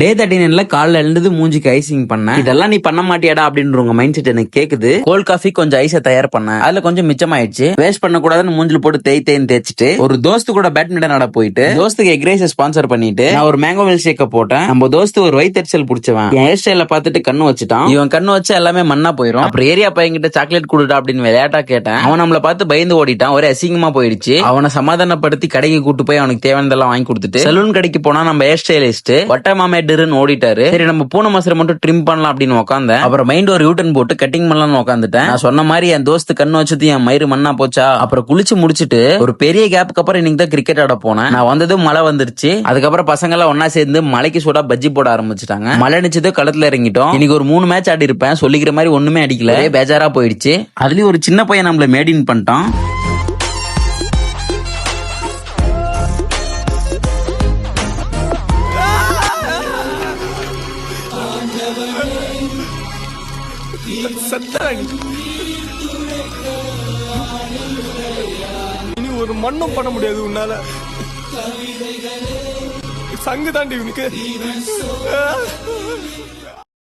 டே 39ல காலைல எழுந்தது மூஞ்சிக்கு ஐசிங் பண்ணேன். இதெல்லாம் நீ பண்ண மாட்டியாடா அப்படின்ற உங்க மைண்ட் செட் எனக்கு கேக்குது. கோல்ட் காஃபி கொஞ்சம் ஐஸை தயார் பண்ணேன். அதுல கொஞ்சம் மிச்சமாயிடுச்சு. வேஸ்ட் பண்ண கூடாதுன்னு மூஞ்சில போட்டு தேய்ன்னு தேய்ச்சிட்டு ஒரு தோஸ்து கூட பேட்மிண்டன் ஆட போயிட்டு தோஸ்துக்கு எக் ரைஸ் ஸ்பான்சர் பண்ணிட்டு நான் ஒரு மேங்கோ மில்க் ஷேக்க போட்டேன். நம்ம தோஸ்து ஒரு வயிற்றுச்சல் பிடிச்சவன். என் ஹேர் ஸ்டைல பார்த்துட்டு கண்ணு வச்சுட்டான். இவன் கண்ணு வச்சு எல்லாமே மண்ணா போயிடும். அப்புறம் ஏரியா பையன்கிட்ட சாக்லேட் கொடுடா அப்படின்னு விளையாட்டா கேட்டேன். அவன் நம்மள பார்த்து பயந்து ஓடிட்டான். ஒரே அசிங்கமா போயிடுச்சு. அவனை சமாதானப்படுத்தி கடைக்கு கூட்டு போய் அவனுக்கு தேவையானதெல்லாம் வாங்கி கொடுத்துட்டு சலூன் கடைக்கு போனா நம்ம ஹேர் ஸ்டைலிஸ்ட் வட்ட மாமேடுன்னு ஓடிட்டாரு. சரி நம்ம பூனை மசரை மட்டும் ட்ரிம் பண்ணலாம் அப்படின்னு உட்காந்தேன். அப்புறம் மைண்ட் ஒரு யூட்டன் போட்டு கட்டிங் பண்ணலாம்னு உட்காந்துட்டேன். நான் சொன்ன மாதிரி என் தோஸ்து கண்ணு வச்சது என் மயிறு மண்ணா போச்சா. அப்புறம் குளிச்சு முடிச்சிட்டு ஒரு பெரிய கேப்புக்கு அப்புறம் இன்னைக்கு தான் கிரிக்கெட் ஆட போனேன். நான் வந்ததும் மழை வந்துருச்சு. அதுக்கப்புறம் பசங்க எல்லாம் ஒன்னா சேர்ந்து மலைக்கு சூடா பஜ்ஜி போட ஆரம்பிச்சுட்டாங்க. மழை அடிச்சது களத்துல இறங்கிட்டோம். இன்னைக்கு ஒரு 3 மேட்ச் ஆடி இருப்பேன். சொல்லிக்கிற மாதிரி ஒண்ணுமே அடிக்கல. பேஜாரா போயிடுச்சு. அதுலயும் ஒரு சின்ன பையன் நம்மள மேடின் பண்ணிட்டான். இனி ஒரு மண்ணும் பண்ண முடியாது உன்னால. சங்கு தாண்டி உனக்கு